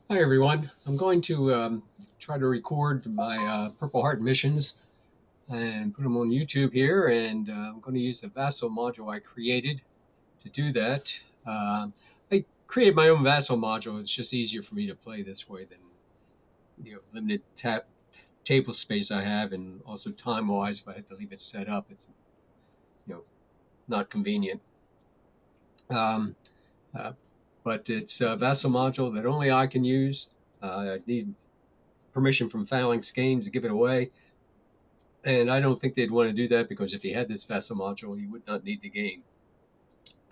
Hi everyone. I'm going to try to record my Purple Heart missions and put them on YouTube here, and I'm going to use the VASSAL module I created to do that. I created my own VASSAL module. It's just easier for me to play this way than limited table space I have, and also time-wise, if I had to leave it set up, it's you know not convenient. Um, uh, but it's a VASSAL module that only I can use. I need permission from Phalanx Games to give it away. And I don't think they'd want to do that because if you had this VASSAL module, you would not need the game.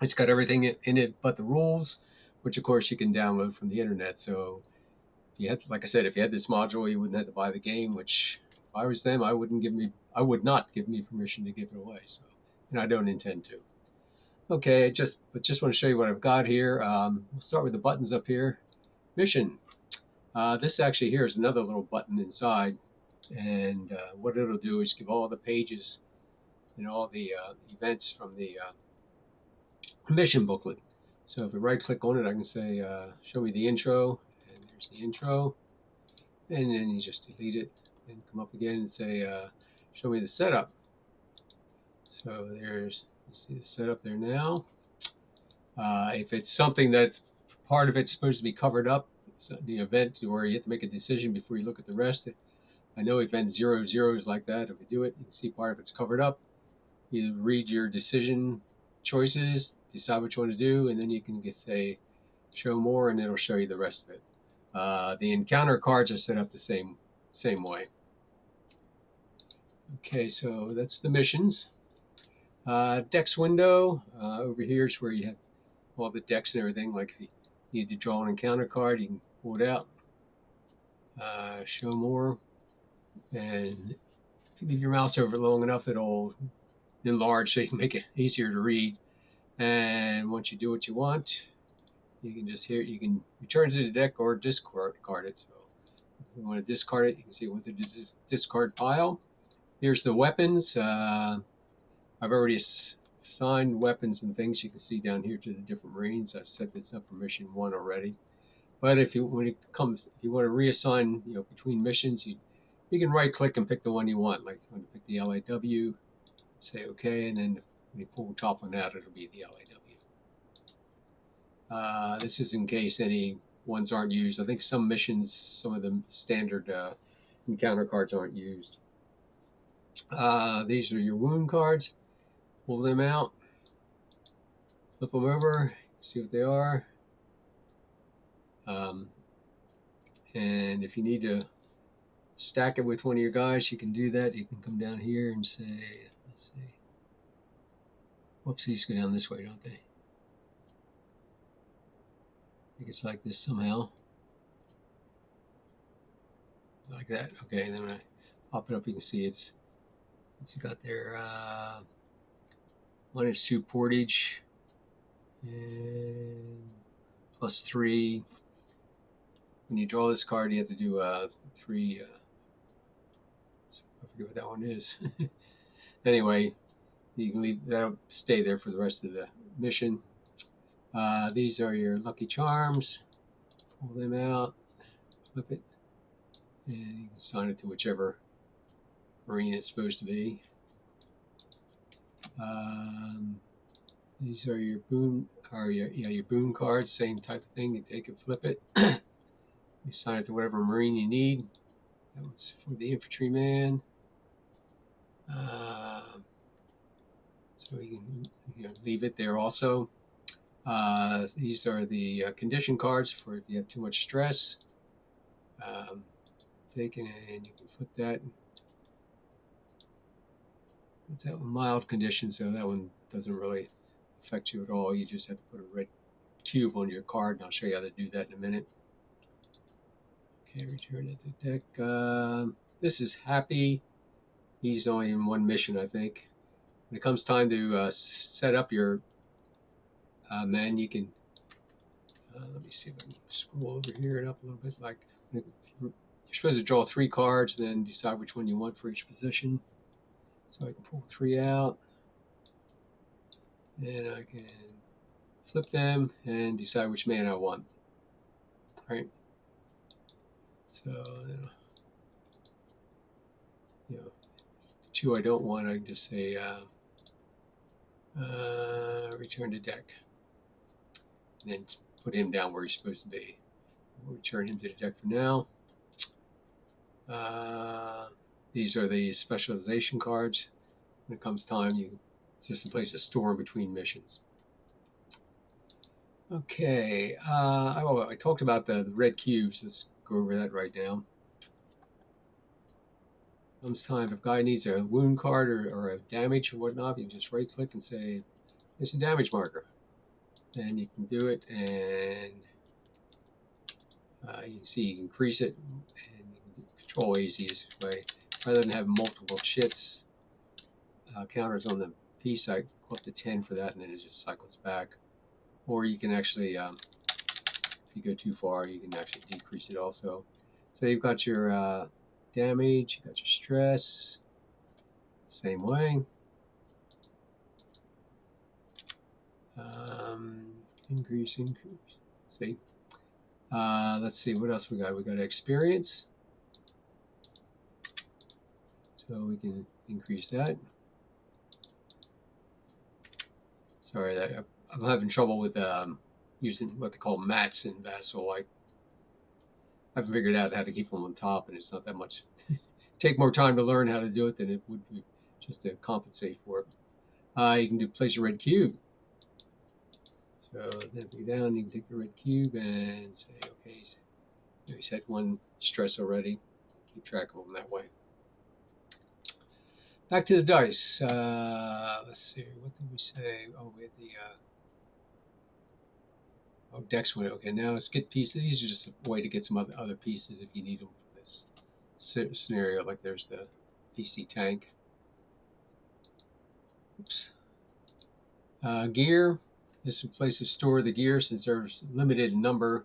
It's got everything in it but the rules, which of course you can download from the internet. So if you had, like I said, if you had this module, you wouldn't have to buy the game. Which, if I was them, I would not give me permission to give it away. So, and I don't intend to. Okay, just want to show you what I've got here. We'll start with the buttons up here. Mission. This actually here is another little button inside, and what it'll do is give all the pages and all the events from the mission booklet. So if I right click on it, I can say, show me the intro, and there's the intro, and then you just delete it and come up again and say, show me the setup. So there's, you see the setup there now. If it's something that's part of it's supposed to be covered up, so the event where you have to make a decision before you look at the rest. I know event 00 is like that. If you do it, you can see part of it's covered up. You read your decision choices, decide what you want to do, and then you can just say show more, and it'll show you the rest of it. The encounter cards are set up the same way. Okay, so that's the missions. Decks window over here is where you have all the decks and everything. Like if you need to draw an encounter card, you can pull it out. Show more, and if you leave your mouse over it long enough, it'll enlarge so you can make it easier to read. And once you do what you want, you can just here you can return to the deck or discard it. So if you want to discard it, you can see it with the discard pile. Here's the weapons. I've already assigned weapons and things. You can see down here to the different Marines. I've set this up for mission 1 already. But if you if you want to reassign, between missions, you can right click and pick the one you want. Like if you want to pick the LAW, say OK, and then when you pull the top one out, it'll be the LAW. This is in case any ones aren't used. I think some missions, some of the standard encounter cards aren't used. These are your wound cards. Pull them out, flip them over, see what they are. Um, and if you need to stack it with one of your guys, you can do that. You can come down here and say, let's see. Whoops, these go down this way, don't they? I think it's like this somehow. Like that. Okay, and then when I pop it up, you can see it's got their 1 is 2 portage and +3. When you draw this card, you have to do 3. I forget what that one is. Anyway, you can leave that'll stay there for the rest of the mission. These are your lucky charms. Pull them out, flip it, and you can assign it to whichever Marine it's supposed to be. Um, these are your boon, or your boon cards, same type of thing. You take it, flip it, you assign it to whatever Marine you need. That one's for the infantryman. So you can leave it there also. These are the condition cards for if you have too much stress. Take it and you can flip that. It's that one mild condition, so that one doesn't really affect you at all. You just have to put a red cube on your card, and I'll show you how to do that in a minute. Okay, return it to deck. This is Happy. He's only in one mission, I think. When it comes time to set up your men, you can, let me see if I can scroll over here and up a little bit. Like you're supposed to draw 3 cards, and then decide which one you want for each position. So I can pull 3 out, and I can flip them and decide which man I want. Right. So, you know, the two I don't want, I can just say return to deck, and then put him down where he's supposed to be. We'll return him to the deck for now. These are the specialization cards. When it comes time, it's just a place to store in between missions. Okay, I talked about the red cubes. Let's go over that right now. Comes time, if a guy needs a wound card or a damage or whatnot, you can just right click and say, it's a damage marker. And you can do it, and you can see you can increase it, and you can control A easiest way. Rather than have multiple chits counters on the piece, I go up to 10 for that, and then it just cycles back. Or you can actually, if you go too far, you can actually decrease it also. So you've got your damage, you've got your stress, same way. Increase. See. Let's see what else we got. We got experience, so we can increase that. Sorry, I'm having trouble with using what they call mats in VASSAL. I haven't figured out how to keep them on top, and it's not that much. Take more time to learn how to do it than it would be just to compensate for it. You can place a red cube. So then go down, you can take the red cube and say, okay, so he's had one stress already. Keep track of them that way. Back to the dice. Let's see, what did we say? Oh, we had the decks went. Okay, now let's get pieces. These are just a way to get some other pieces if you need them for this scenario. Like there's the PC tank. Oops. Gear. This is a place to store the gear since there's limited number.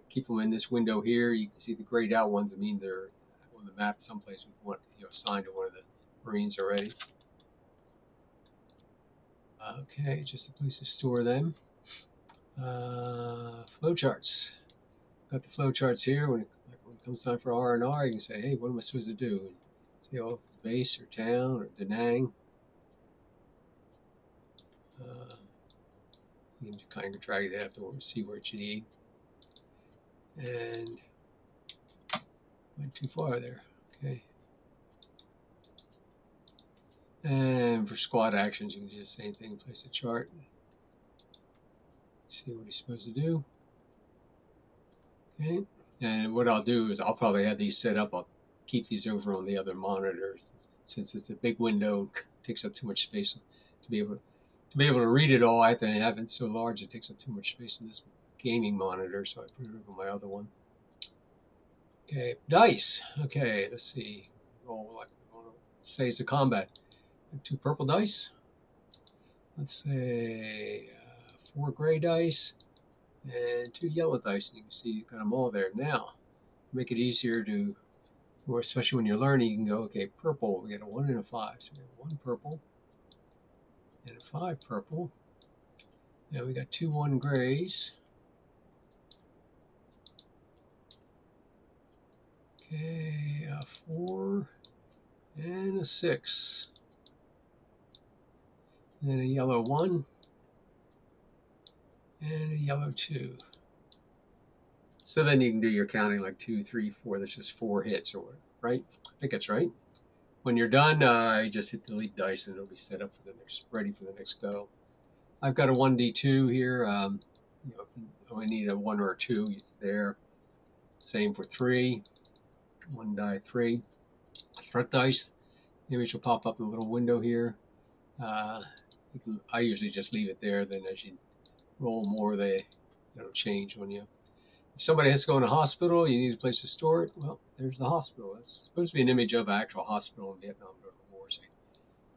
Keep them in this window here. You can see the grayed out ones. I mean, they're on the map someplace we want assigned to one of the Marines already. Okay, just a place to store them. Flowcharts. Got the flowcharts here. When it comes time for R&R, you can say, hey, what am I supposed to do? And say, oh, base or town or Da Nang. You can kind of drag that up to see where you need. And went too far there. Okay. And for squad actions, you can do the same thing. Place a chart. See what he's supposed to do. Okay. And what I'll do is I'll probably have these set up. I'll keep these over on the other monitors since it's a big window. It takes up too much space to be able to read it all. I have to have it so large it takes up too much space in this gaming monitor, so I put it over my other one. Okay, dice. Okay, let's see. Roll like we want to say it's a combat. 2 purple dice. Let's say 4 gray dice and 2 yellow dice. And you can see you've got them all there. Now, to make it easier to, or especially when you're learning, you can go, okay, purple. We got a 1 and a 5. So we have 1 purple and a 5 purple. Now we got 2 1 grays. Okay, a 4 and a 6. And a yellow 1 and a yellow 2. So then you can do your counting like 2, 3, 4. That's just 4 hits or whatever, right? I think that's right. When you're done, you just hit delete dice and it'll be set up for the next, ready for the next go. I've got a 1d2 here. If you only need a 1 or a 2, it's there. Same for 3. 1 die 3. Threat dice. The image will pop up in a little window here. I usually just leave it there. Then as you roll more, they change on you. If somebody has to go in a hospital, you need a place to store it. Well, there's the hospital. That's supposed to be an image of an actual hospital in Vietnam during the war. So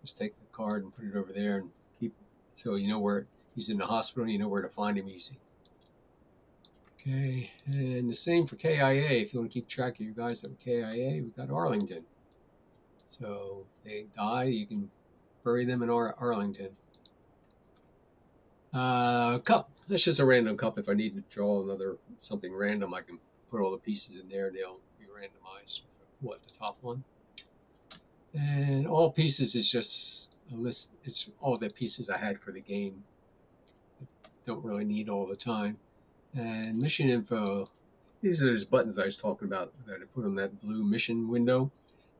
just take the card and put it over there and keep it so you know where he's in the hospital. You know where to find him easy. Okay, and the same for KIA. If you want to keep track of your guys that were KIA, we've got Arlington. So if they die, you can bury them in Arlington. Cup. That's just a random cup. If I need to draw something random, I can put all the pieces in there, they'll be randomized. What, the top one? And all pieces is just a list. It's all the pieces I had for the game. Don't really need all the time. And mission info. These are those buttons I was talking about that I put on that blue mission window.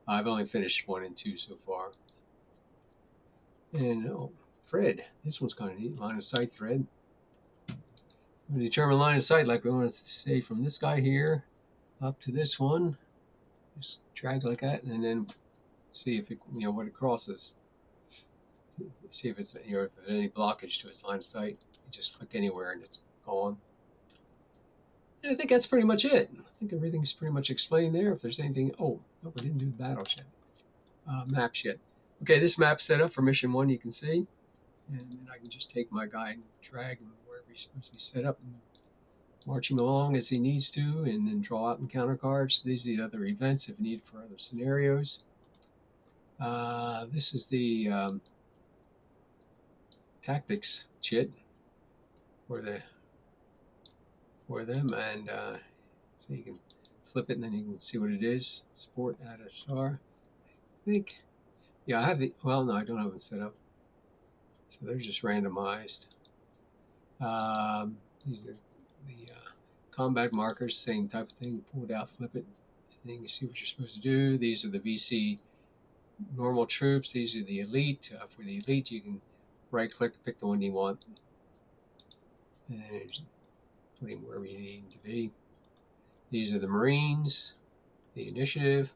I've only finished 1 and 2 so far. And thread. This one's kind of neat. Line of sight thread. We determine line of sight, like we want to say from this guy here up to this one. Just drag like that, and then see if it, what it crosses. See if it's, if there's any blockage to its line of sight. You just click anywhere and it's gone. And I think that's pretty much it. I think everything's pretty much explained there. If there's anything, we didn't do battles yet. Maps yet. Okay, this map's set up for mission 1, you can see. And then I can just take my guy and drag him wherever he's supposed to be set up and march him along as he needs to, and then draw out encounter cards. These are the other events if needed for other scenarios. This is the tactics chit for them, and so you can flip it and then you can see what it is. Support, add a star. I think, yeah, I have the, well, no, I don't have it set up. So they're just randomized. These are the combat markers, same type of thing. Pull it out, flip it, and then you can see what you're supposed to do. These are the VC normal troops. These are the elite. For the elite, you can right-click, pick the one you want, and put him wherever you need him to be. These are the Marines, the initiative.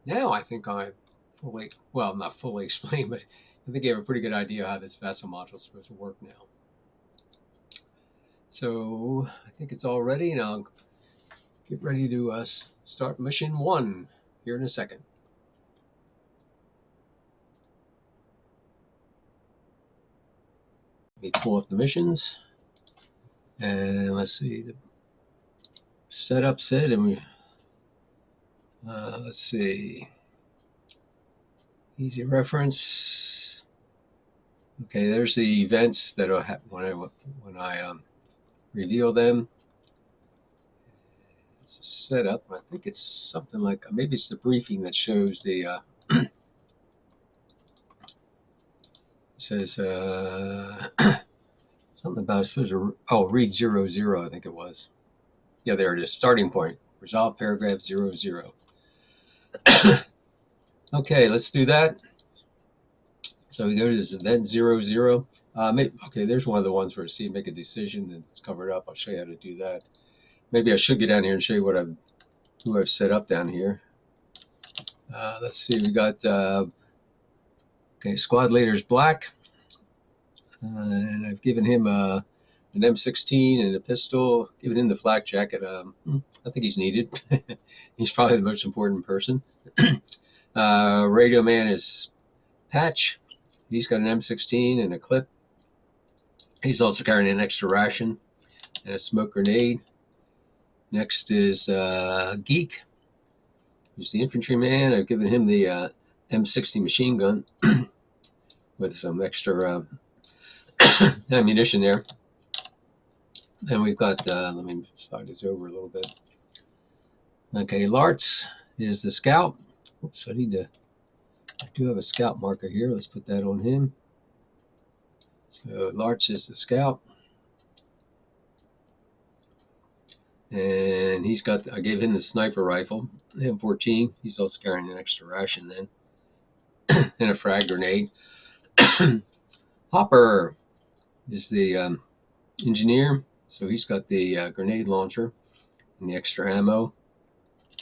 Now I think I've fully, well, not fully explained, but I think you have a pretty good idea how this VASSAL module is supposed to work now. So I think it's all ready, and I'll get ready to start mission 1 here in a second. Let me pull up the missions, and let's see, the setup set, and we let's see, easy reference. Okay, there's the events that will happen when I reveal them. It's a setup. I think it's something like, maybe it's the briefing that shows the says something about, it's supposed to, read 00, I think it was. Yeah, there it is. Starting point. Resolve paragraph 00. Okay, let's do that. So we go to this event 00. Okay, there's one of the ones where see make a decision and it's covered up. I'll show you how to do that. Maybe I should get down here and show you who I've set up down here. Let's see, we got okay, squad leader's black, and I've given him an M16 and a pistol. Given him the flak jacket. I think he's needed. He's probably the most important person. Radio man is Patch. He's got an M16 and a clip. He's also carrying an extra ration and a smoke grenade. Next is Geek. He's the infantryman. I've given him the M60 machine gun with some extra ammunition there. Then we've got, let me slide this over a little bit. Okay, Lartz is the scout. Oops, I do have a scout marker here. Let's put that on him. So Lartz is the scout. And he's got, I gave him the sniper rifle, M14. He's also carrying an extra ration then, and a frag grenade. Hopper is the engineer, so he's got the grenade launcher and the extra ammo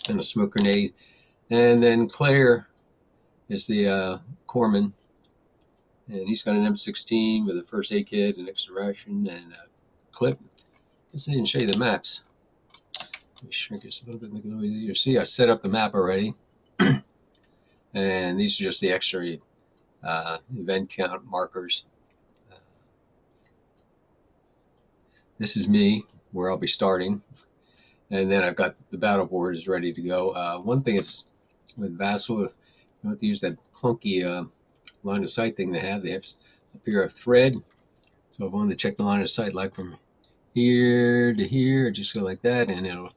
and a smoke grenade. And then Claire is the corpsman, and he's got an M16 with a first aid kit, an extra ration, and a clip. I guess they didn't show you the maps. Let me shrink this a little bit, make it a little easier. See, I set up the map already. And these are just the extra event count markers. This is me, where I'll be starting. And then I've got the battle board is ready to go. One thing is with VASSAL, you don't have to use that clunky line of sight thing they have. They have up here a thread. So if I wanted to check the line of sight, like from here to here, just go like that, and it'll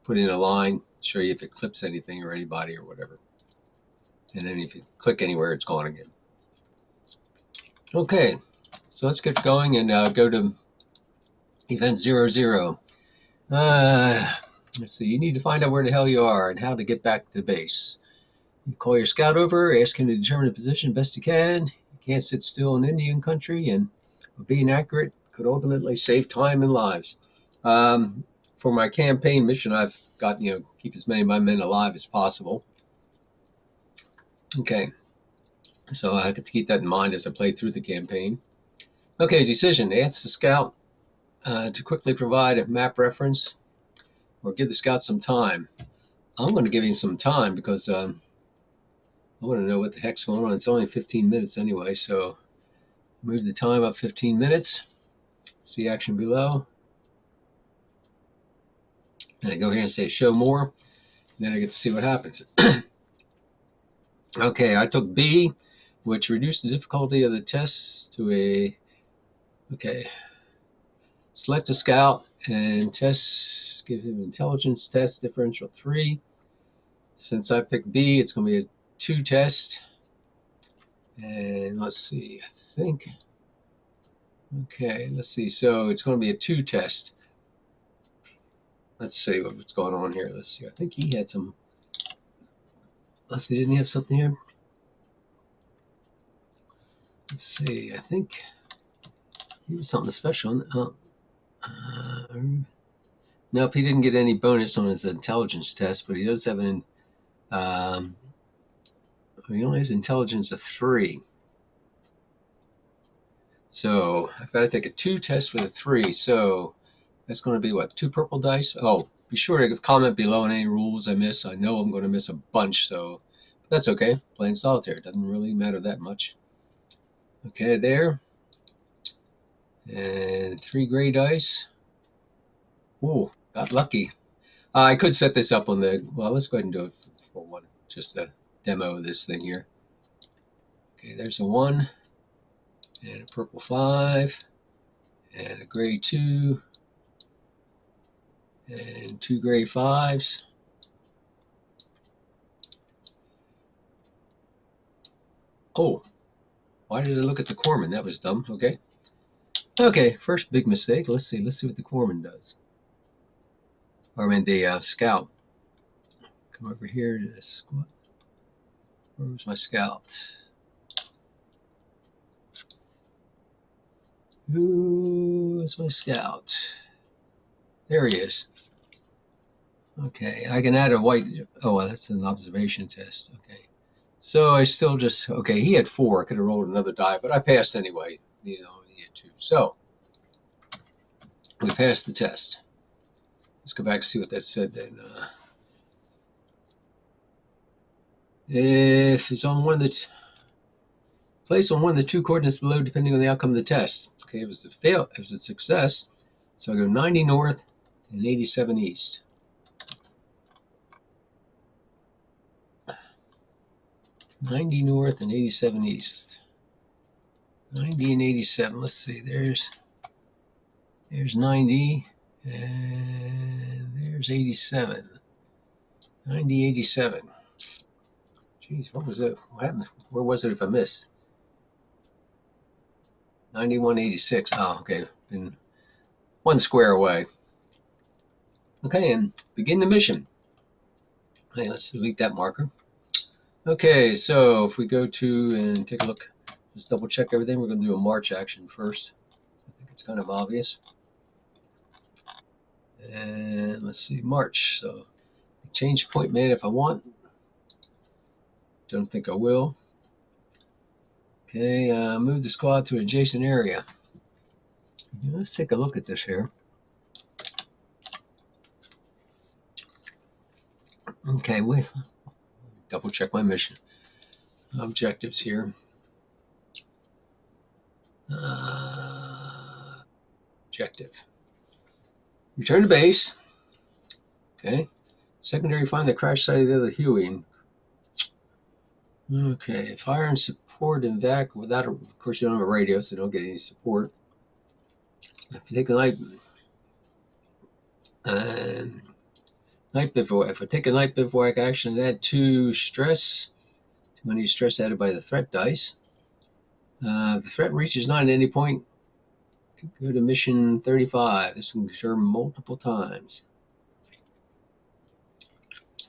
put in a line, show you if it clips anything or anybody or whatever. And then if you click anywhere, it's gone again. Okay, so let's get going and go to event 00. Let's see, you need to find out where the hell you are and how to get back to base. You call your scout over, ask him to determine the position best you can. You can't sit still in Indian country, and being accurate could ultimately save time and lives. For my campaign mission, I've got, keep as many of my men alive as possible. Okay, so I have to keep that in mind as I play through the campaign. Okay, decision. Ask the scout to quickly provide a map reference or give the scout some time. I'm going to give him some time because I want to know what the heck's going on. It's only 15 minutes anyway, so move the time up 15 minutes. See action below. And I go here and say show more. Then I get to see what happens. Okay, I took B, which reduced the difficulty of the test to a, okay, select a scout and test, give him intelligence test differential 3. Since I picked B, it's going to be a 2 test. And let's see, I think, okay, let's see. So it's going to be a 2 test. Let's see what's going on here. Let's see. I think he had some, let's see, didn't he have something here? Let's see, I think he was something special. Nope, he didn't get any bonus on his intelligence test, but he does have an, he only has intelligence of 3. So I've got to take a 2 test with a 3. So that's going to be what, 2 purple dice? Oh, be sure to comment below on any rules I miss. I know I'm going to miss a bunch, so that's okay. Playing solitaire doesn't really matter that much. Okay, there. And 3 gray dice. Ooh, got lucky. I could set this up on the, well, let's go ahead and do it for one. Just a demo of this thing here. Okay, there's a 1. And a purple 5. And a gray 2. And 2 gray 5s. Oh, why did I look at the corpsman? That was dumb. Okay. Okay, first big mistake. Let's see what the corpsman does. Or I mean the scout. Come over here to this. Where's my scout? Who is my scout? There he is. Okay, I can add a white. Oh, well, that's an observation test. Okay. So I still just, okay, he had 4. I could have rolled another die, but I passed anyway. He had 2. So we passed the test. Let's go back and see what that said then. If it's on one of the, place on one of the 2 coordinates below, depending on the outcome of the test. Okay, it was a fail. It was a success. So I go 90 north and 87 east. 90 north and 87 east. 90 and 87. Let's see. There's 90 and there's 87. 90, 87. Jeez, what was it? What happened? Where was it if I missed? 91, 86. Oh, okay. Been 1 square away. Okay, and begin the mission. Okay, let's delete that marker. Okay, so if we go to and take a look, just double check everything. We're going to do a march action first. I think it's kind of obvious. And let's see, march. So change point man if I want. Don't think I will. Okay, move the squad to adjacent area. Let's take a look at this here. Okay, with double check my mission objectives here. Objective. Return to base. Okay. Secondary, find the crash site of the other Huey. Okay. Fire and support in VAC without, of course, you don't have a radio, so you don't get any support. If you take a night, And night bivouac. If I take a night bivouac action, add 2 stress. Too many stress added by the threat dice. If the threat reaches 9 at any point, go to mission 35. This can occur multiple times.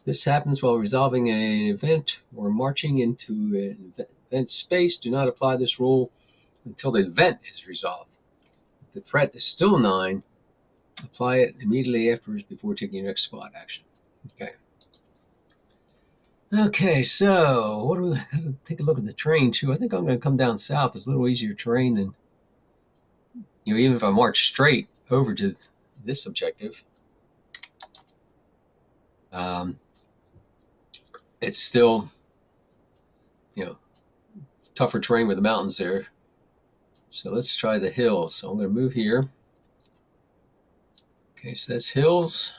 This happens while resolving an event or marching into an event space. Do not apply this rule until the event is resolved. If the threat is still 9, apply it immediately afterwards before taking your next squad action. Okay. Okay, so what do we take a look at the terrain too? I think I'm going to come down south. It's a little easier terrain than, even if I march straight over to this objective. It's still, tougher terrain with the mountains there. So let's try the hills. So I'm going to move here. Okay, so that's hills,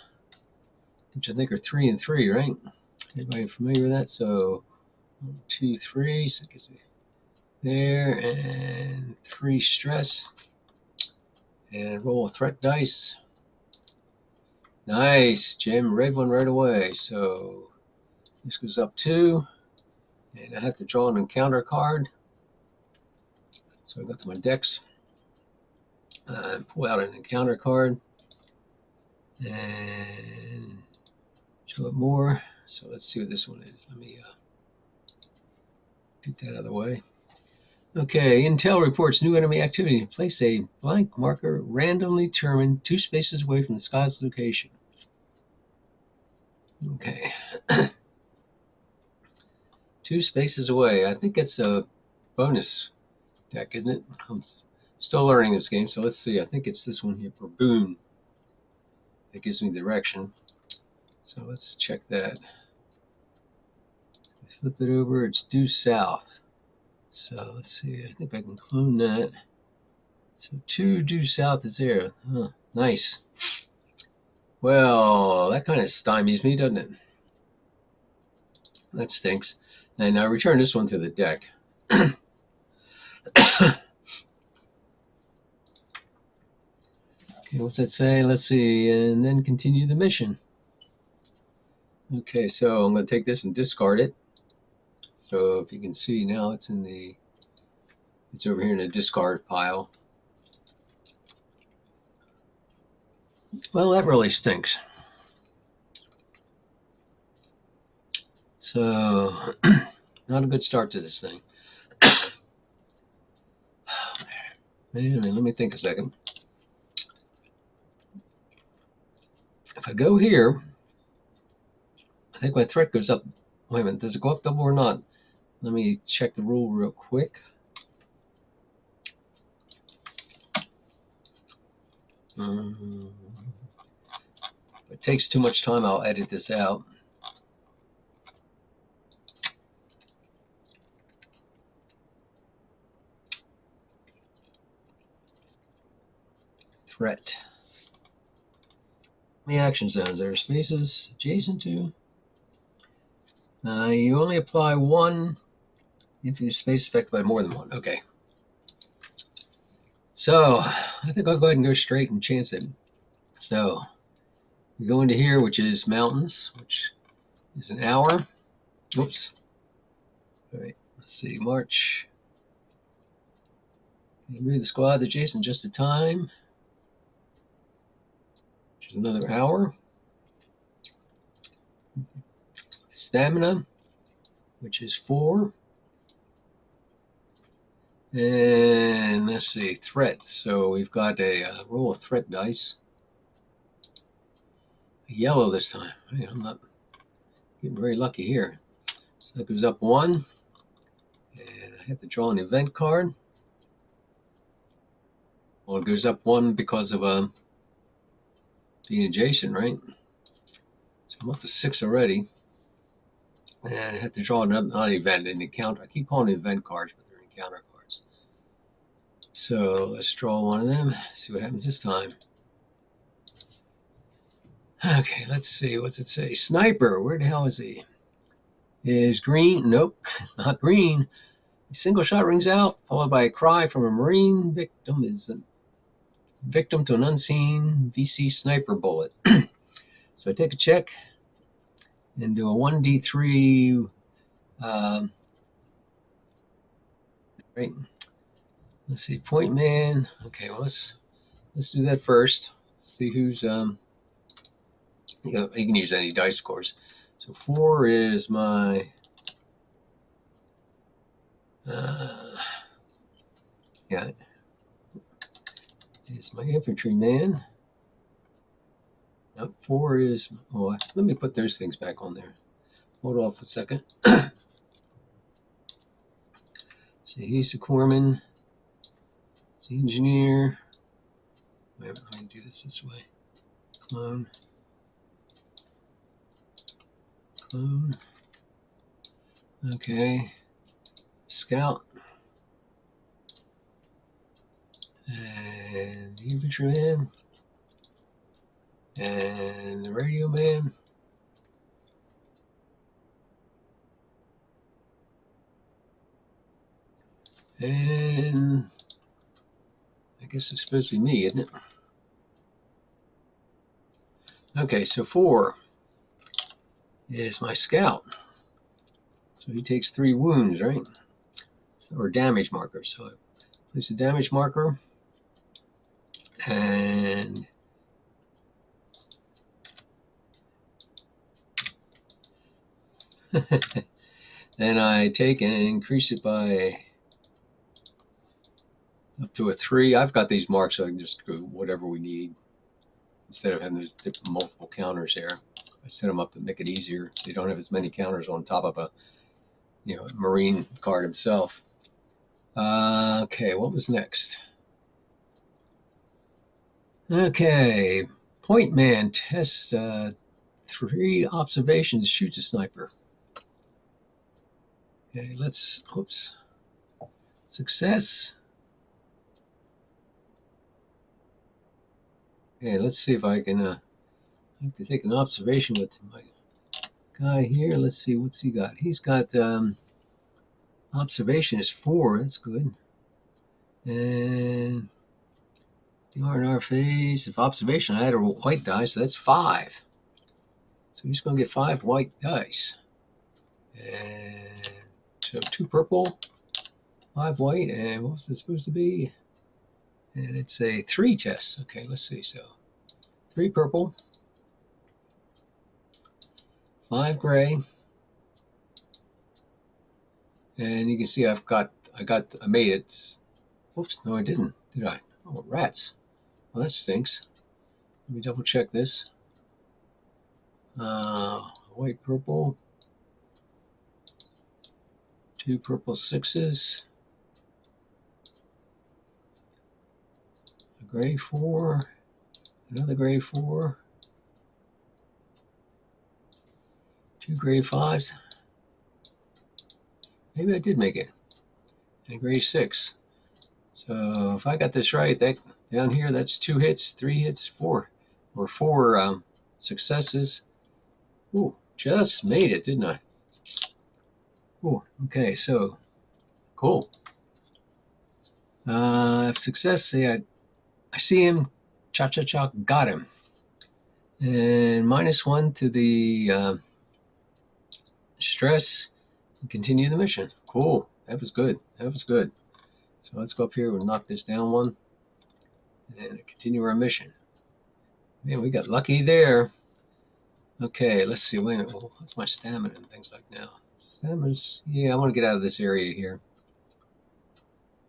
which I think are 3 and 3, right? Everybody familiar with that? So 1, 2, 3. So it gives me there, and 3 stress, and roll a threat dice. Nice, Jim. Red one right away. So this goes up 2, and I have to draw an encounter card. So I go to my decks and pull out an encounter card and show it more. So let's see what this one is. Let me get that out of the way. Okay, Intel reports new enemy activity. Place a blank marker randomly determined 2 spaces away from the sky's location. Okay. 2 spaces away. I think it's a bonus deck, isn't it? I'm still learning this game, so let's see. I think it's this one here for Boon. It gives me direction. So let's check that. Flip it over, it's due south. So let's see, I think I can clone that. So 2 due south is there. Huh, nice. Well, that kind of stymies me, doesn't it? That stinks. And I return this one to the deck. Okay, what's that say? Let's see, and then continue the mission. Okay, so I'm going to take this and discard it. So if you can see now, it's over here in the discard pile. Well, that really stinks. So, not a good start to this thing. Man, let me think a second. If I go here, I think my threat goes up. Wait a minute, does it go up double or not? Let me check the rule real quick. If it takes too much time, I'll edit this out. Threat. How many action zones? There are spaces adjacent to. You only apply 1 if your space affected by more than 1. Okay. So I think I'll go ahead and go straight and chance it. So we go into here, which is mountains, which is an hour. Oops. All right, let's see, march. Move the squad adjacent just in time, which is another hour. Stamina, which is 4. And let's see, threat. So we've got a roll of threat dice. Yellow this time. I'm not getting very lucky here. So that goes up 1. And I have to draw an event card. Well, it goes up 1 because of being adjacent, right? So I'm up to 6 already. And I have to draw not event, an encounter. I keep calling it event cards, but they're encounter cards. So let's draw one of them, see what happens this time. Okay, let's see, what's it say? Sniper, where the hell is he? Is green? Nope, not green. A single shot rings out, followed by a cry from a Marine. Victim is a victim to an unseen VC sniper bullet. So I take a check and do a 1d3. Um, right. Let's see, point man. Okay, well, let's do that first. See who's you can use any dice scores. So 4 is my yeah, is my infantryman. Nope, 4 is, oh, let me put those things back on there. Hold off a second. So he's the corpsman, the engineer. Wait, let me do this way. Clone. Clone. Okay. Scout. And the infantryman. And the radio man. And I guess it's supposed to be me, isn't it? Okay, so 4 is my scout. So he takes 3 wounds, right? Or damage markers. So I place a damage marker. And then I take and increase it by up to a 3. I've got these marked so I can just go whatever we need instead of having those multiple counters here. I set them up to make it easier so you don't have as many counters on top of a Marine card himself. Okay, what was next? Okay, point man tests 3 observations, shoots a sniper. Okay, let's, oops, success. Okay, let's see if I can, I have to take an observation with my guy here. Let's see, what's he got? He's got, observation is 4, that's good. And the R&R phase, if observation, I had a white die, so that's 5. So he's going to get 5 white dice. And so 2 purple, 5 white, and what was this supposed to be? And it's a 3 test. Okay, let's see. So 3 purple, 5 gray, and you can see I made it. Whoops, no I didn't, did I? Oh, rats. Well, that stinks. Let me double check this. White, purple, 2 purple 6s, a gray 4, another gray 4, 2 gray 5s. Maybe I did make it. And gray 6. So if I got this right, that down here, that's 2 hits, 3 hits, 4, or 4 successes. Ooh, just made it, didn't I? Ooh, okay, so cool. Success, see, I see him, cha-cha-cha, got him. And -1 to the stress, and continue the mission. Cool, that was good, that was good. So let's go up here and knock this down 1, and continue our mission. Man, we got lucky there. Okay, let's see. Wait a minute. Well, what's my stamina and things like now? Stamina's, yeah, I want to get out of this area here.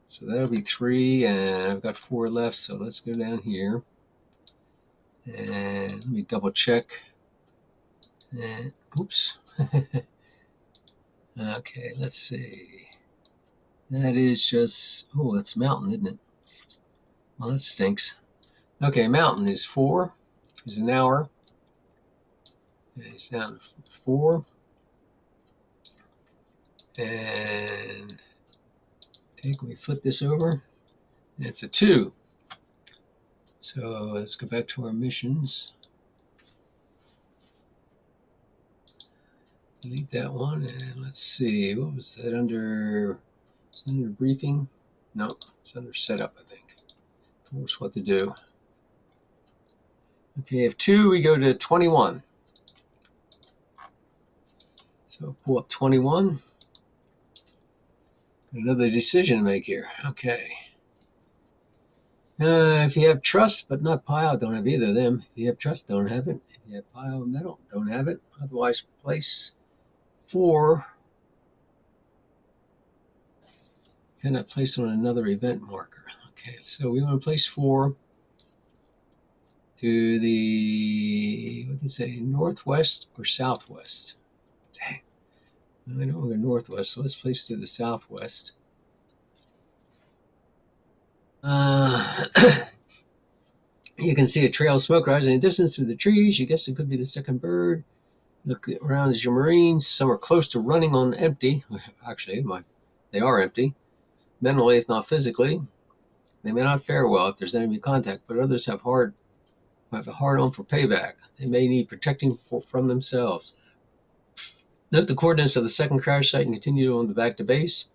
So that'll be 3, and I've got 4 left. So let's go down here. And let me double check. And oops. Okay, let's see. That is just, oh, that's mountain, isn't it? Well, that stinks. Okay, mountain is 4. Is an hour. And it's down to 4. And we flip this over, and it's a 2. So let's go back to our missions. Delete that one, and let's see, what was that under? It's under briefing? No, it's under setup, I think. Told us what to do. Okay, if 2, we go to 21. So pull up 21. Another decision to make here. Okay. If you have trust but not pile, don't have either of them. If you have trust, don't have it. If you have pile and metal, don't have it. Otherwise, place 4. Cannot place on another event marker. Okay, so we want to place 4 to the, what did it say, northwest or southwest? Dang. I know we're northwest, so let's place to the southwest. You can see a trail of smoke rising in the distance through the trees. You guess it could be the second bird. Look around as your Marines. Some are close to running on empty. Actually, they are empty. Mentally, if not physically. They may not fare well if there's enemy contact, but others have a hard on for payback. They may need protecting from themselves. Note the coordinates of the second crash site and continue on the back to base.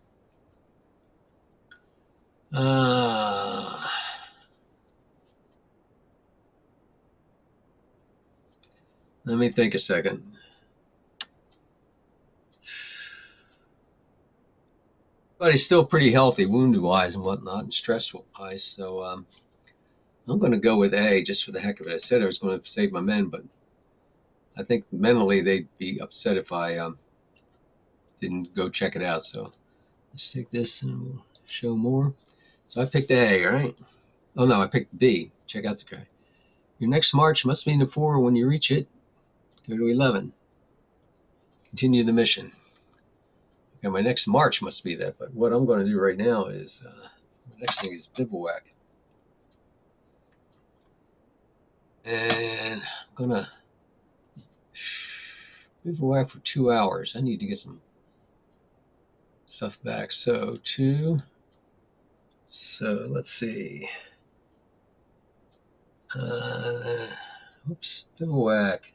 Let me think a second. But he's still pretty healthy, wounded-wise and whatnot, and stress-wise. So I'm going to go with A just for the heck of it. I said I was going to save my men, but I think mentally they'd be upset if I didn't go check it out. So let's take this and we'll show more. So I picked A, right? Oh no, I picked B. Check out the guy. Your next march must be in the 4 when you reach it. Go to 11. Continue the mission. Okay, my next march must be that, but what I'm going to do right now is, the next thing is bivouac. And I'm going to bivouac for 2 hours. I need to get some stuff back. So 2. So let's see. Oops, bivouac.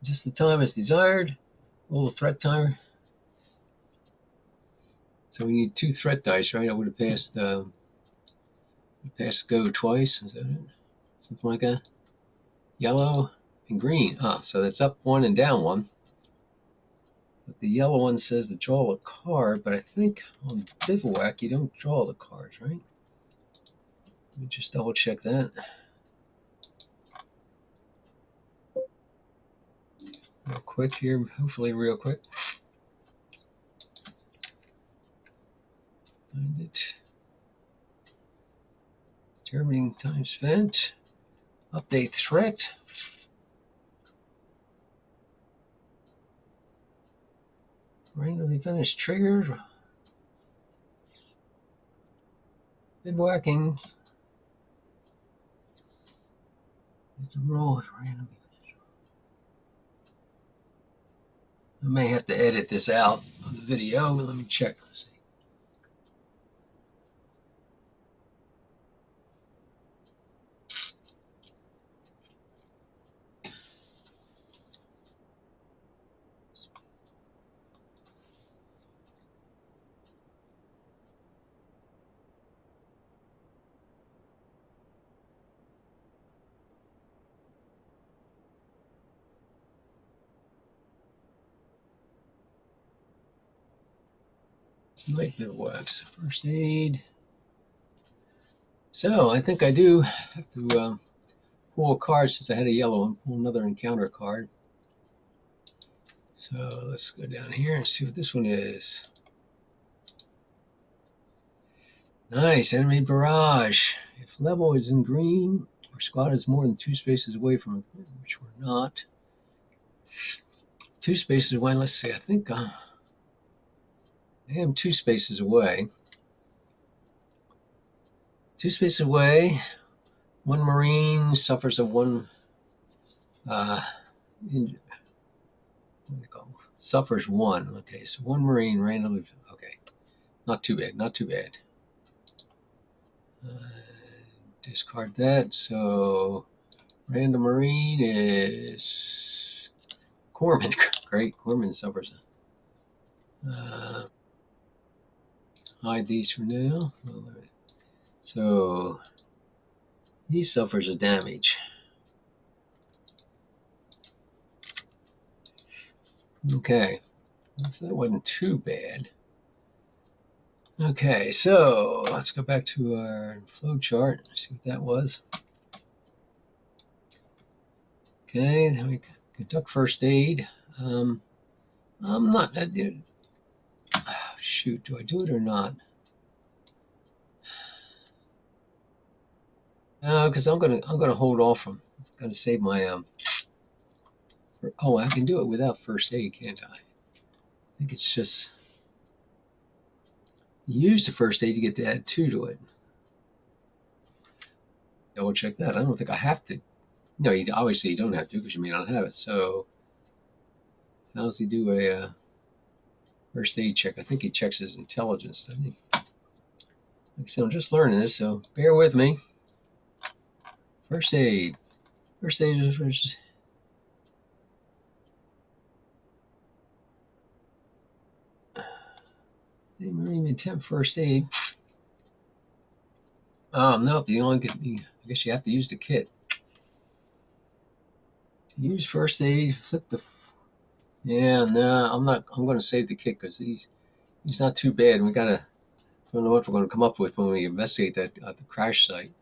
Just the time as desired. A little threat timer. So we need 2 threat dice, right? I would have passed go twice. Is that it? Something like that. Yellow and green. Ah, so that's up 1 and down 1. But the yellow one says to draw a card, but I think on bivouac you don't draw the cards, right? Let me just double check that. Real quick here, hopefully real quick. Find it. Determining time spent. Update threat. Randomly finished triggered. Bivouacking. Roll randomly. I may have to edit this out of the video. Let me check. Let's see. It's night bivouacs. First aid. So I think I do have to pull a card since I had a yellow one. Pull another encounter card. So let's go down here and see what this one is. Nice, enemy barrage. If level is in green, or squad is more than 2 spaces away from it, which we're not. 2 spaces away, let's see, I think I am 2 spaces away. 2 spaces away, 1 Marine suffers a 1, what do they call it? Suffers 1. Okay, so 1 Marine randomly, okay. Not too bad, not too bad. Discard that, so random Marine is Corman. Great, Corman suffers. Hide these for now. So he suffers a damage. Okay, so that wasn't too bad. Okay, so let's go back to our flow chart, see what that was. Okay, then we conduct first aid. I'm not, shoot, do I do it or not? No, because I'm gonna hold off from, gonna save my oh, I can do it without first aid, can't I? I think it's just use the first aid to get to add 2 to it. Double check that. I don't think I have to. No, obviously you don't have to because you may not have it. So how does he do a first aid check? I think he checks his intelligence, doesn't he? Like I said, I'm just learning this, so bear with me. First aid. First aid is first. Marine attempt first aid. Oh, nope. You only get. I guess you have to use the kit. Use first aid. Flip the. Yeah, no, I'm not. I'm going to save the kit because he's not too bad. We gotta. I don't know what we're going to come up with when we investigate that at the crash site.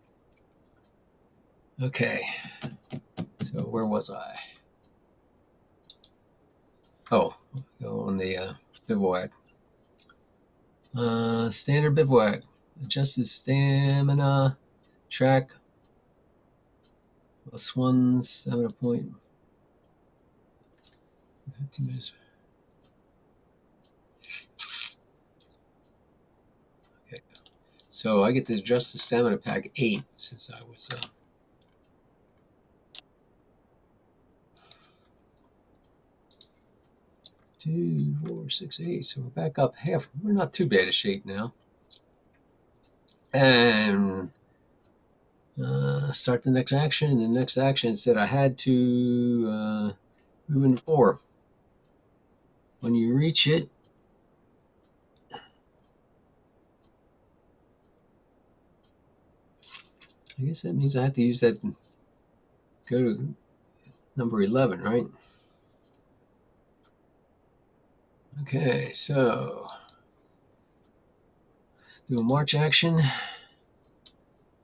Okay. So where was I? Oh, go on the bivouac. Standard bivouac. Adjusted stamina track. +1 stamina point. 15 minutes. Okay. So I get to adjust the stamina pack 8 since I was 2, 4, 6, 8. So we're back up half. We're not too bad a shape now. And start the next action. The next action said I had to move into 4. When you reach it, I guess that means I have to use that. Go to number 11, right? Okay, so do a march action,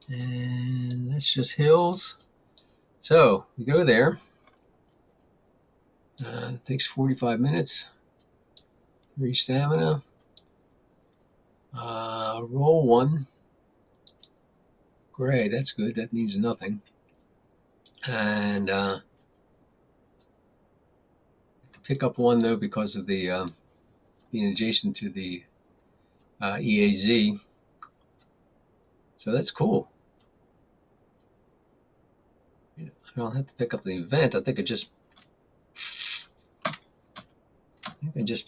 and that's just hills. So we go there. It takes 45 minutes. 3 stamina. Roll 1. Great, that's good. That means nothing. And pick up 1 though because of the being adjacent to the EAZ. So that's cool. I don't have to pick up the event. I think I just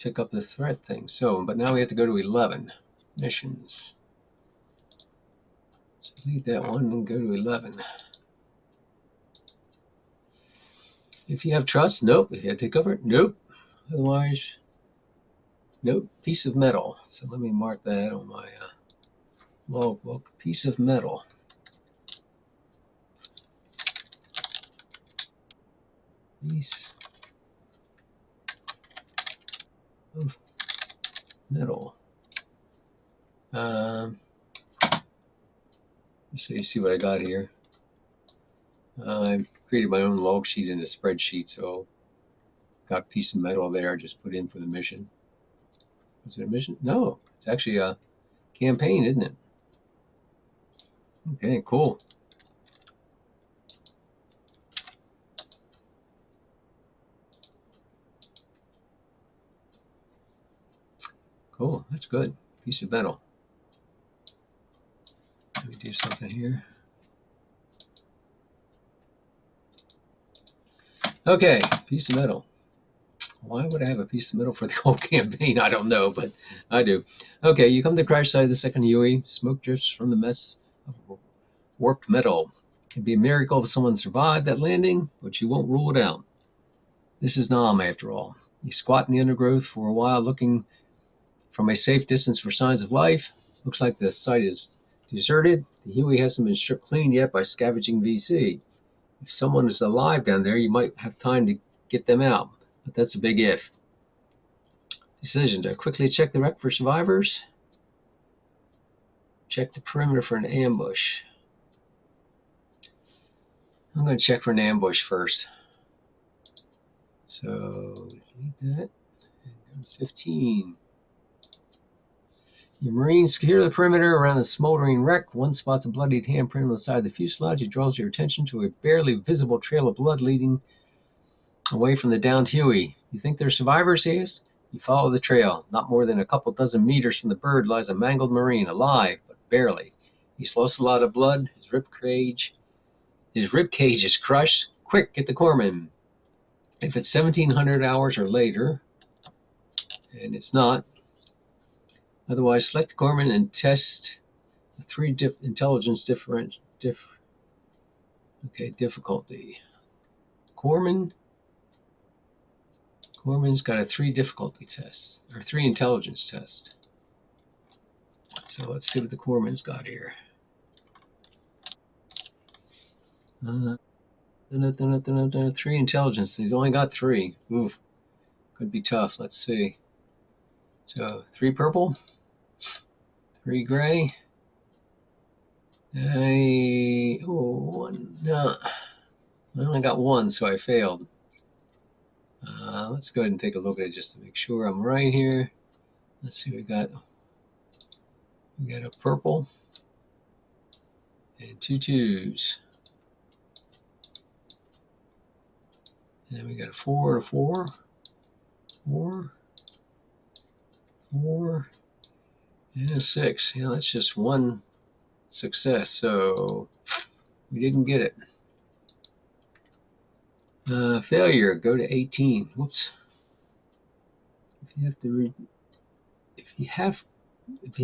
pick up the threat thing. So, but now we have to go to 11 missions. So leave that one and go to 11. If you have trust, nope. If you have to take over, nope. Otherwise, nope. Piece of metal. So let me mark that on my logbook. Piece of metal. Piece of metal. So you see what I got here. I created my own log sheet in a spreadsheet, so got a piece of metal there. I just put in for the mission. Is it a mission? No, it's actually a campaign, isn't it? Okay, cool. Cool, that's good. Piece of metal. Let me do something here. Okay, piece of metal. Why would I have a piece of metal for the whole campaign? I don't know, but I do. Okay, you come to the crash site of the second UE. Smoke drifts from the mess of warped metal. It'd be a miracle if someone survived that landing, but you won't rule it out. This is Nam, after all. You squat in the undergrowth for a while, looking from a safe distance for signs of life. Looks like the site is deserted. The Huey hasn't been stripped clean yet by scavenging VC. If someone is alive down there, you might have time to get them out, but that's a big if. Decision to quickly check the wreck for survivors. Check the perimeter for an ambush. I'm going to check for an ambush first. So delete that and go to 15. Your Marines secure the perimeter around the smoldering wreck. One spots a bloodied handprint on the side of the fuselage. It draws your attention to a barely visible trail of blood leading away from the downed Huey. You think they're survivors, Haze? You follow the trail. Not more than a couple dozen meters from the bird lies a mangled Marine, alive, but barely. He's lost a lot of blood. His rib cage is crushed. Quick, get the corpsman. If it's 1700 hours or later, and it's not, otherwise select the corpsman and test the three intelligence difficulty. Corpsman's got a 3 difficulty test, or 3 intelligence test. So let's see what the corpsman's got here. 3 intelligence. He's only got 3. Oof. Could be tough. Let's see. So 3 purple, 3 gray. One. No. I only got 1, so I failed. Let's go ahead and take a look at it just to make sure I'm right here. Let's see. We got a purple and 2 2s. And then we got a 4 and a 4. 4. 4. And a 6. Yeah, that's just 1 success. So we didn't get it. Failure. Go to 18. Whoops. If you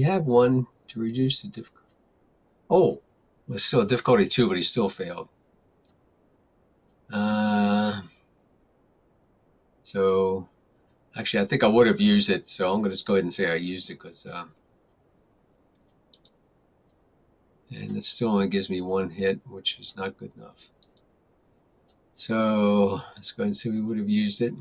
have one to reduce the difficulty. Oh, it's still difficulty 2, but he still failed. So actually, I think I would have used it. So I'm going to just go ahead and say I used it because, and it still only gives me 1 hit, which is not good enough. So let's go ahead and say we would have used it.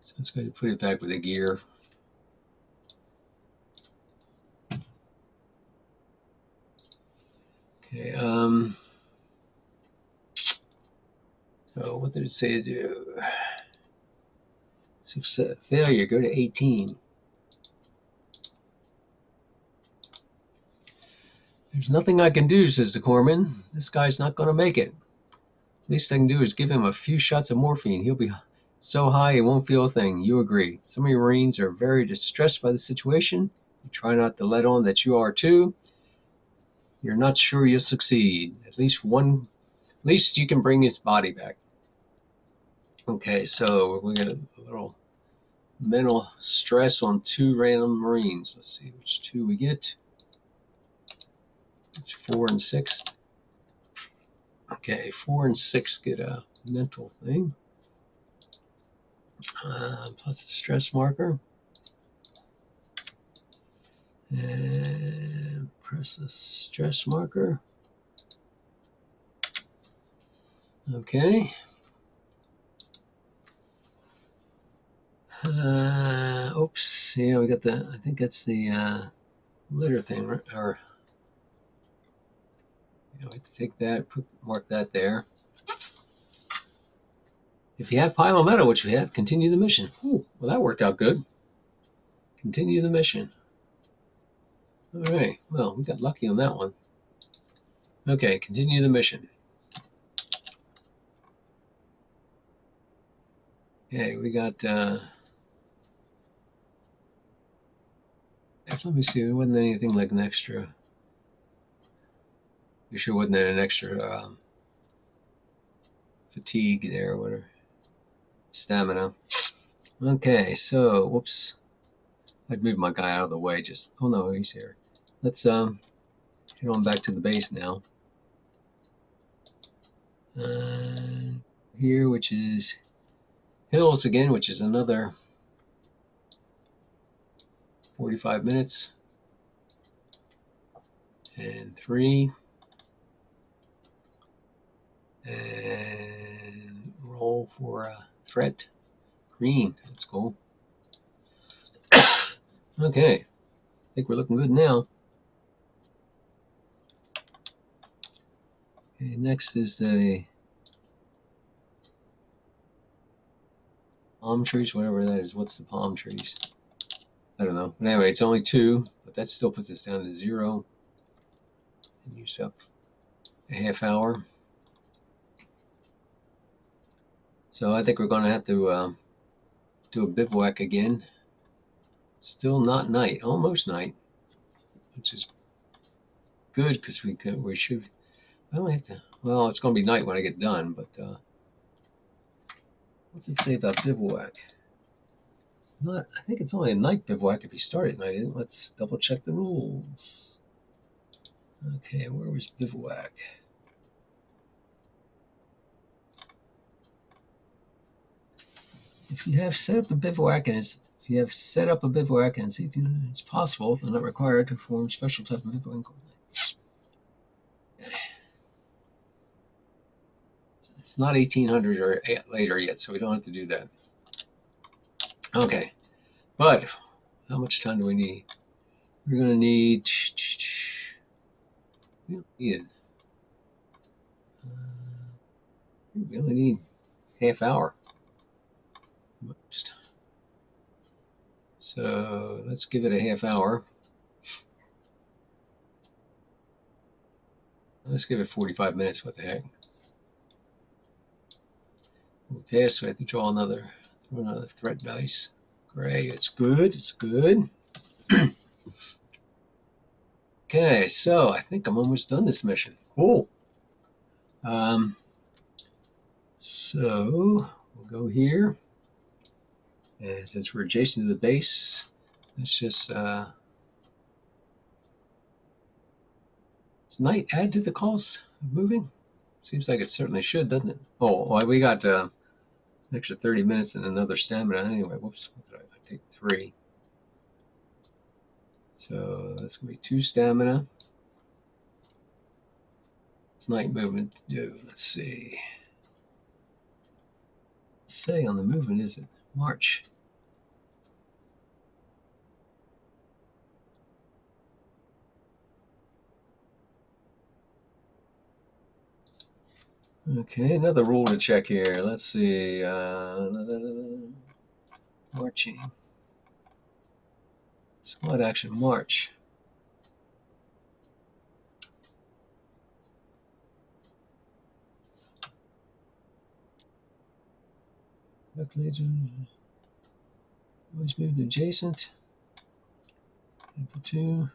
So let's go ahead and put it back with the gear. Okay. So what did it say to do? Success. Failure. Go to 18. There's nothing I can do, says the corpsman. This guy's not going to make it. Least I can do is give him a few shots of morphine. He'll be so high he won't feel a thing. You agree. Some of your Marines are very distressed by the situation. You try not to let on that you are too. You're not sure you'll succeed. At least you can bring his body back. Okay, so we got a little mental stress on 2 random Marines. Let's see which 2 we get. It's 4 and 6. Okay, 4 and 6 get a mental thing. Plus a stress marker. And press the stress marker. Okay. Oops. Yeah, we got the. I think that's the litter thing, right? Or we have to take that, mark that there. If you have pile of metal, which we have, continue the mission. Ooh, well, that worked out good. Continue the mission. All right. Well, we got lucky on that one. Okay, continue the mission. Okay, we got. Let me see. There wasn't anything like an extra. You sure wasn't an extra fatigue there or whatever. Stamina. Okay, so whoops. I'd move my guy out of the way. Just oh no, he's here. Let's get on back to the base now. Here, which is hills again, which is another 45 minutes. And 3. And roll. for threat. Green. That's cool. Okay. I think we're looking good now. Okay, next is the palm trees, whatever that is. What's the palm trees? I don't know. But anyway, it's only 2, but that still puts us down to 0. And use up a half hour. So I think we're going to have to do a bivouac again. Still not night, almost night, which is good because we should. I don't have to. Well, it's going to be night when I get done, but what's it say about bivouac? It's not. I think it's only a night bivouac if you start at night. Let's double check the rules. Okay, where was bivouac? If you have set up a bivouac and it's it's possible but not required to perform special type of bivouac. It's not 1800 or later yet, so we don't have to do that. Okay, but how much time do we need? We're going to need. We don't need it. We only need half hour most. So let's give it a half hour. Let's give it 45 minutes. What the heck? Okay, so we have to draw another threat dice. Gray. It's good. It's good. Okay, so I think I'm almost done this mission. Cool. So we'll go here, and since we're adjacent to the base, let's just does night add to the cost of moving? Seems like it certainly should, doesn't it? Oh, well, we got an extra 30 minutes and another stamina anyway. Whoops, what did I take 3? So that's gonna be 2 stamina. What's night movement do? Let's see. Say on the movement, is it March? Okay, another rule to check here. Let's see. Marching. Squad action march. Legion. Always move adjacent. Platoon.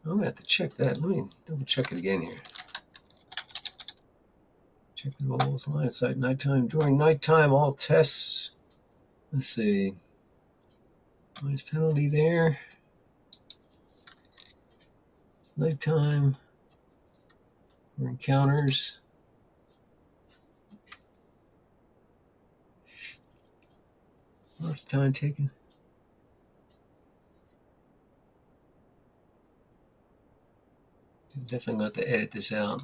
I'm gonna have to check that. Let me double check it again here. Check the rules. Line of sight, nighttime. During nighttime, all tests. Let's see. Minus penalty there. It's nighttime. For encounters. Much time taken. Definitely going to have to edit this out.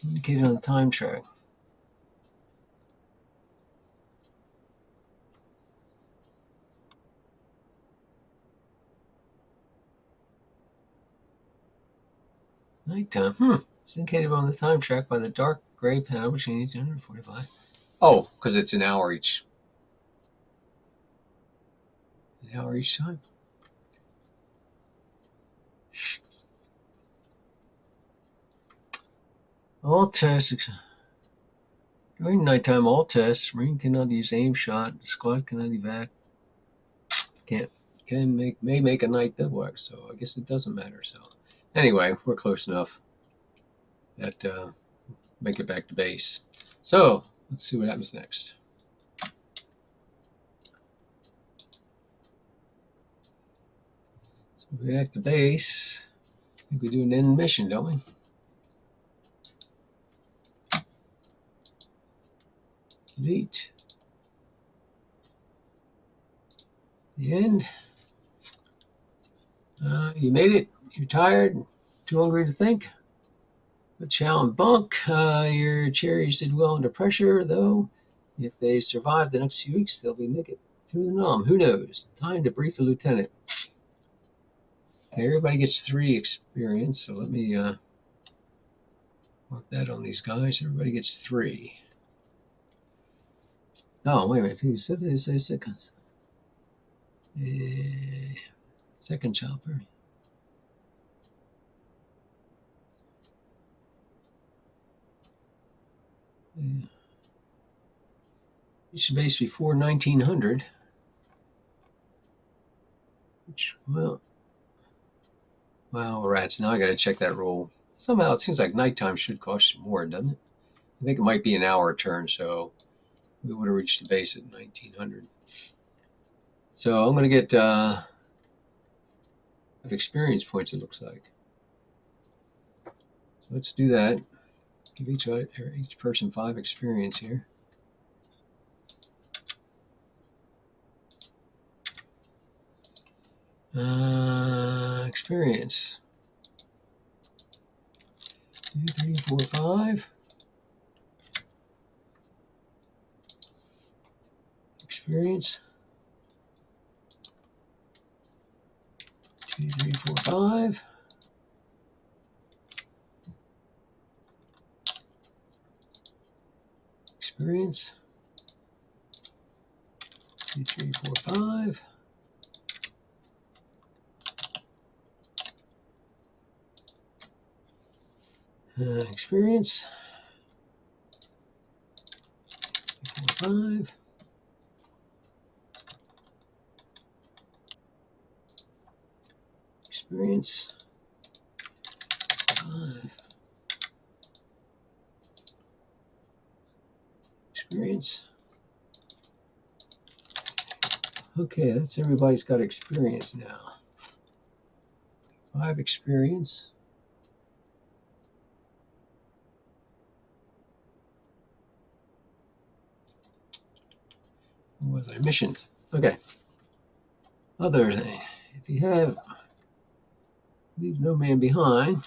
Indicated on the time track. Nighttime. It's indicated on the time track by the dark gray panel, which needs 145. Oh, because it's an hour each. An hour each time. All tests. During nighttime, all tests. Marine cannot use aim shot. The squad cannot evac. May make a night bivouac, so I guess it doesn't matter. So anyway, we're close enough that make it back to base. So let's see what happens next. So we're back to base. I think we do an end mission, don't we? Delete. The end. You made it. You're tired. Too hungry to think. But chow and bunk. Your cherries did well under pressure, though. If they survive the next few weeks, they'll be making it through the nom. Who knows? Time to brief the lieutenant. Okay, everybody gets 3 experience, so let me mark that on these guys. Everybody gets 3. Oh, wait a minute. Who said they say seconds? Second chopper. Reach the base before 1900. Which, well, rats. Now I got to check that rule. Somehow it seems like nighttime should cost you more, doesn't it? I think it might be an hour turn, so we would have reached the base at 1900. So I'm going to get experience points, it looks like. So let's do that. Give each person 5 experience here. Experience. 2, 3, 4, 5. Experience. 2, 3, 4, 5. Experience. 2, 3, 4, 5. Experience. 4, 5. Experience. 5. Experience. Okay, that's everybody's got experience now. 5 experience. What was I? Missions. Okay. Other thing. If you have leave no man behind.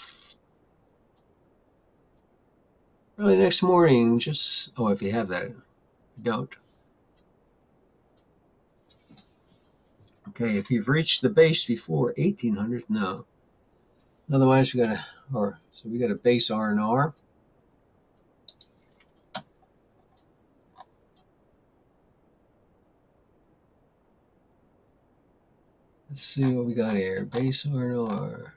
Early next morning, just if you have that, you don't. Okay, if you've reached the base before 1800, no. Otherwise, we got a base R&R. Let's see what we got here. Base R&R.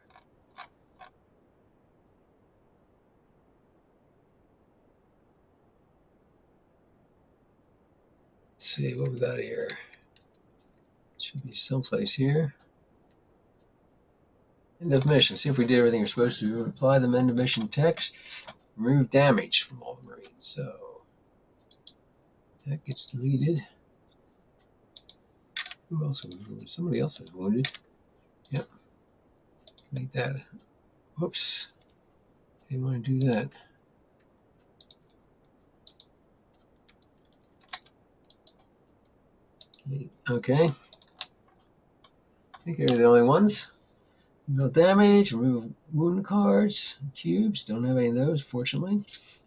Let's see what we got here. Should be someplace here. End of mission. See if we did everything we're supposed to. We would apply the end of mission text. Remove damage from all the Marines. So that gets deleted. Who else was wounded? Somebody else was wounded. Yep. Delete that. Whoops. Didn't want to do that. Okay. I think they're the only ones. No damage. Remove wound cards. Cubes. Don't have any of those, fortunately.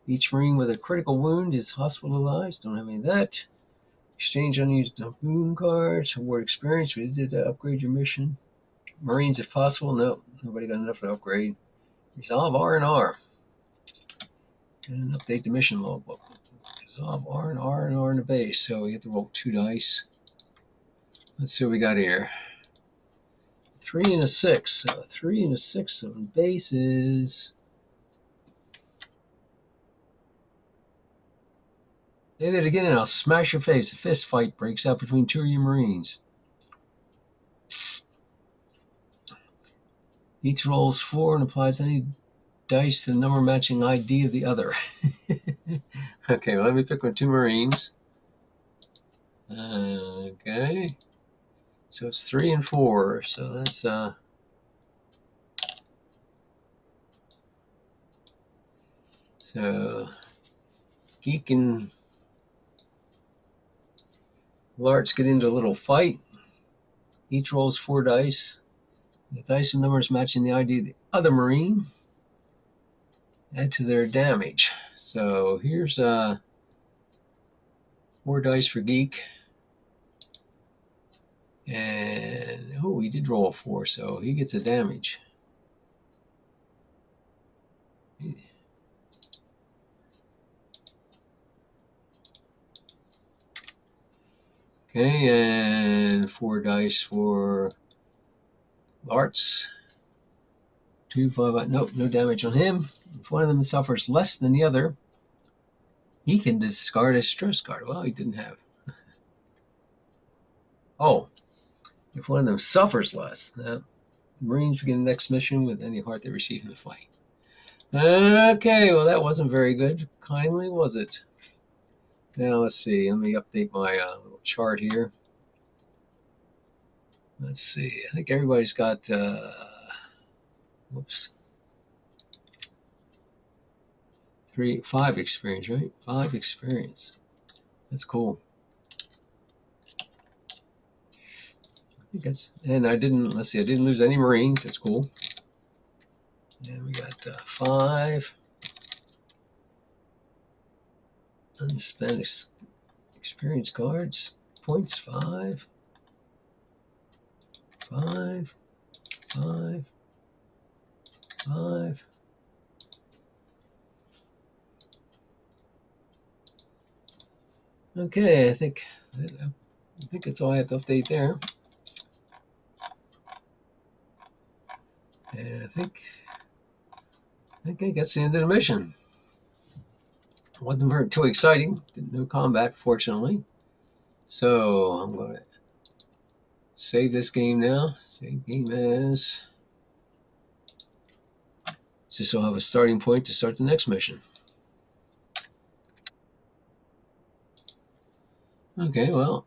Each Marine with a critical wound is hospitalized. Don't have any of that. Exchange unused wound cards. Award experience. We did upgrade your mission. Marines, if possible. No, nobody got enough to upgrade. Resolve R&R. And update the mission logbook. Resolve R&R in the base. So we have to roll 2 dice. Let's see what we got here. 3 and a 6. So 3 and a 6 on bases. Say that again and I'll smash your face. A fist fight breaks out between 2 of your Marines. Each rolls 4 and applies any dice to the number matching ID of the other. Okay, well, let me pick my 2 Marines. Okay. So it's 3 and 4. So that's so Geek and Larts get into a little fight. Each rolls 4 dice. The dice and numbers matching the ID of the other Marine add to their damage. So here's 4 dice for Geek. And oh, he did roll a 4, so he gets a damage. Okay, and 4 dice for Larts. 2, 5, nope, no damage on him. If one of them suffers less than the other, he can discard a stress card. Well, he didn't have. Oh, if one of them suffers less, now Marines begin the next mission with any heart they receive in the fight. Okay, well that wasn't very good. Kindly, was it? Now let's see. Let me update my little chart here. Let's see. I think everybody's got. Whoops. 5 experience, right? 5 experience. That's cool. I think that's. And I didn't. Let's see. I didn't lose any Marines. That's cool. And we got 5 unspent experience cards. Points 5. 5. 5. 5. Okay, I think that's all I have to update there. And I think that's the end of the mission. Wasn't very too exciting. No combat, fortunately. So I'm going to save this game now. Save game as. Just so I'll have a starting point to start the next mission. Okay, well,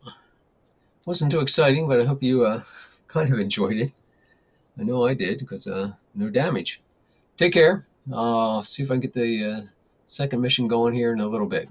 wasn't too exciting, but I hope you kind of enjoyed it. I know I did, because no damage. Take care. I'll see if I can get the second mission going here in a little bit.